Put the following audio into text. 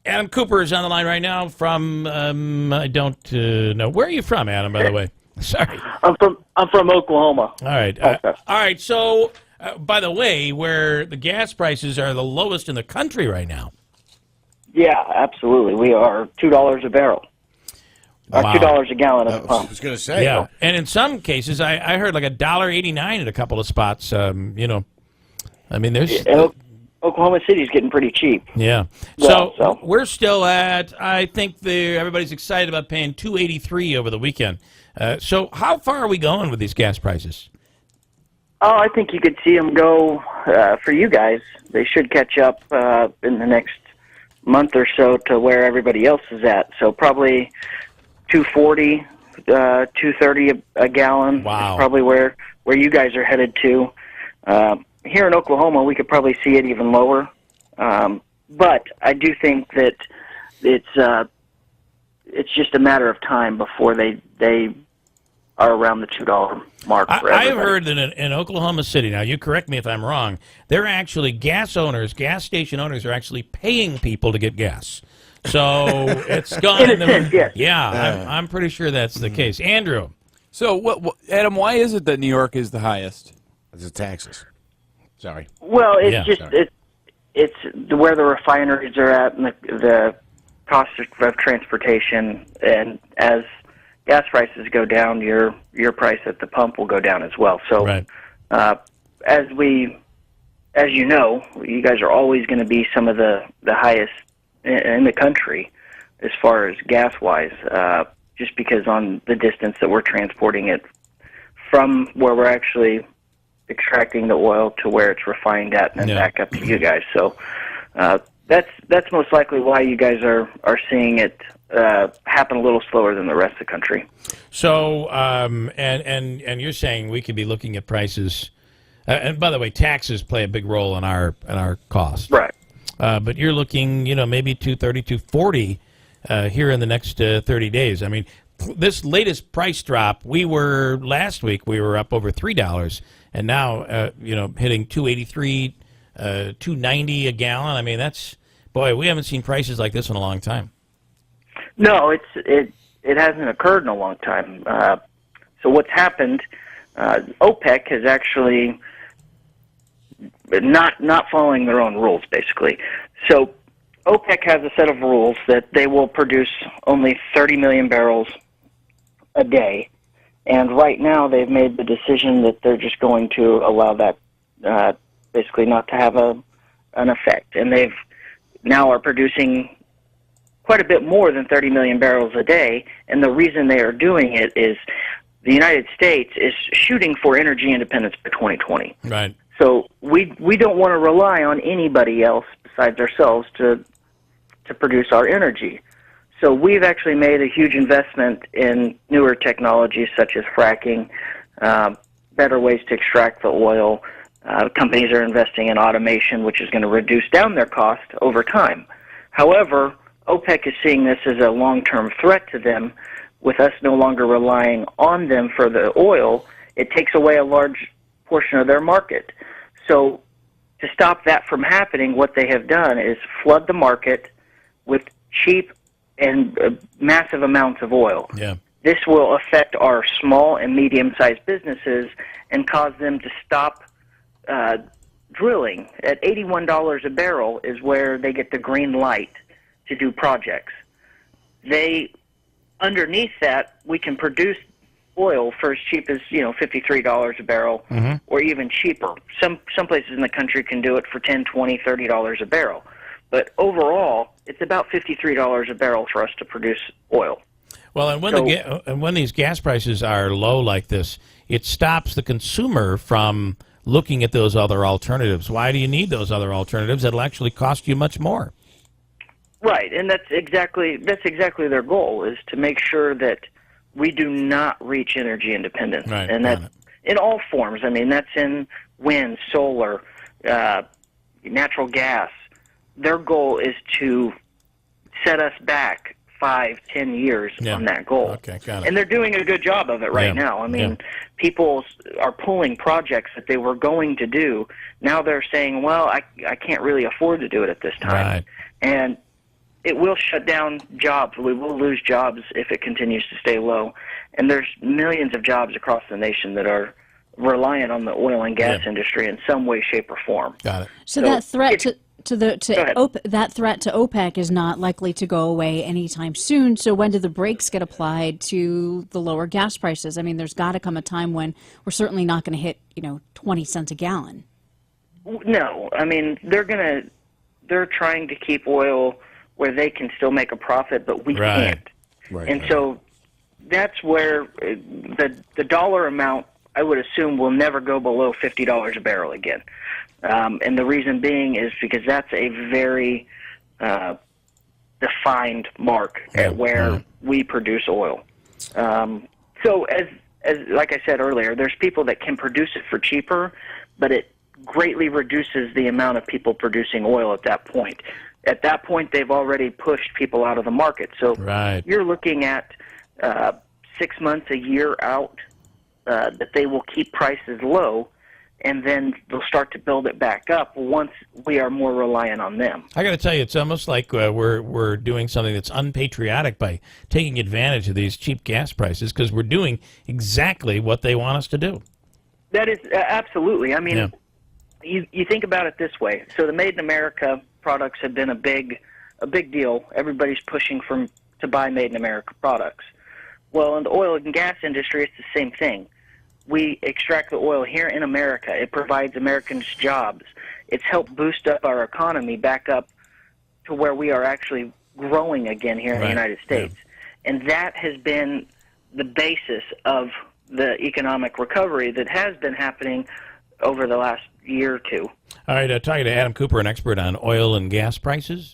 Adam Cooper is on the line right now from, I don't know. Where are you from, Adam, by the way? Sorry. I'm from Oklahoma. All right. All right. So, by the way, where the gas prices are the lowest in the country right now. Yeah, absolutely. We are $2 a barrel. Or Wow. $2 a gallon at the pump. I was going to say. Yeah. And in some cases, I heard like $1.89 at a couple of spots. I mean, there's... Oklahoma City's getting pretty cheap. Yeah. Well, so we're still at, I think everybody's excited about paying $2.83 over the weekend. So how far are we going with these gas prices? Oh, I think you could see them go, for you guys, they should catch up in the next month or so to where everybody else is at. So probably $2.40, $2.30 a gallon. Wow. Is probably where you guys are headed to. Here in Oklahoma, we could probably see it even lower. But I do think that it's just a matter of time before they are around the $2 mark for everybody. I have heard that in Oklahoma City, now you correct me if I'm wrong, they're actually gas station owners are actually paying people to get gas. So it's gone. In a sense, yes. Yeah, I'm pretty sure that's the case. Andrew. So, Adam, why is it that New York is the highest? It's the taxes. Sorry. Well, it's where the refineries are at and the cost of transportation, and as gas prices go down, your price at the pump will go down as well. So, right. As you know, you guys are always going to be some of the highest in the country as far as gas-wise, just because on the distance that we're transporting it from where we're actually extracting the oil to where it's refined at and then back up to you guys. So that's most likely why you guys are seeing it happen a little slower than the rest of the country. So, and you're saying we could be looking at prices, and by the way, taxes play a big role in our cost. Right. But you're looking, maybe $2.30, $2.40 here in the next 30 days. I mean, this latest price drop, last week we were up over $3, and now, hitting $2.83, $2.90 a gallon. I mean, we haven't seen prices like this in a long time. No, it hasn't occurred in a long time. So what's happened? OPEC has actually not following their own rules, basically. So OPEC has a set of rules that they will produce only 30 million barrels a day, and right now they've made the decision that they're just going to allow that basically not to have an effect, and they've now are producing quite a bit more than 30 million barrels a day, and the reason they are doing it is the United States is shooting for energy independence by 2020. Right. So we don't want to rely on anybody else besides ourselves to produce our energy. So we've actually made a huge investment in newer technologies such as fracking, better ways to extract the oil. Companies are investing in automation, which is going to reduce down their cost over time. However, OPEC is seeing this as a long-term threat to them. With us no longer relying on them for the oil, it takes away a large portion of their market. So to stop that from happening, what they have done is flood the market with cheap and massive amounts of oil. Yeah. This will affect our small and medium-sized businesses and cause them to stop drilling. At $81 a barrel is where they get the green light to do projects. Underneath that, we can produce oil for as cheap as $53 a barrel, or even cheaper. Some places in the country can do it for $10, $20, $30 a barrel. But overall, it's about $53 a barrel for us to produce oil. Well, and when these gas prices are low like this, it stops the consumer from looking at those other alternatives. Why do you need those other alternatives that'll actually cost you much more? Right, and that's exactly their goal, is to make sure that we do not reach energy independence. Right, and that in all forms. I mean, that's in wind, solar, natural gas. Their goal is to set us back 5-10 years on that goal. Okay, got it. And they're doing a good job of it right now. I mean, people are pulling projects that they were going to do. Now they're saying, well, I can't really afford to do it at this time. Right. And it will shut down jobs. We will lose jobs if it continues to stay low. And there's millions of jobs across the nation that are reliant on the oil and gas industry in some way, shape, or form. Got it. So that threat that threat to OPEC is not likely to go away anytime soon. So when do the brakes get applied to the lower gas prices? I mean, there's got to come a time when we're certainly not going to hit 20 cents a gallon. No, I mean they're trying to keep oil where they can still make a profit, but we can't. Right. And so that's where the dollar amount, I would assume, will never go below $50 a barrel again. And the reason being is because that's a very defined mark at where we produce oil. So as like I said earlier, there's people that can produce it for cheaper, but it greatly reduces the amount of people producing oil at that point. At that point, they've already pushed people out of the market. So you're looking at 6 months, a year out, that they will keep prices low, and then they'll start to build it back up once we are more reliant on them. I got to tell you, it's almost like we're doing something that's unpatriotic by taking advantage of these cheap gas prices, because we're doing exactly what they want us to do. That is absolutely. I mean, you think about it this way. So the Made in America products have been a big deal. Everybody's pushing to buy Made in America products. Well, in the oil and gas industry, it's the same thing. We extract the oil here in America. It provides Americans jobs. It's helped boost up our economy back up to where we are actually growing again here in the United States. And that has been the basis of the economic recovery that has been happening over the last year or two. All right, talking to Adam Cooper, an expert on oil and gas prices.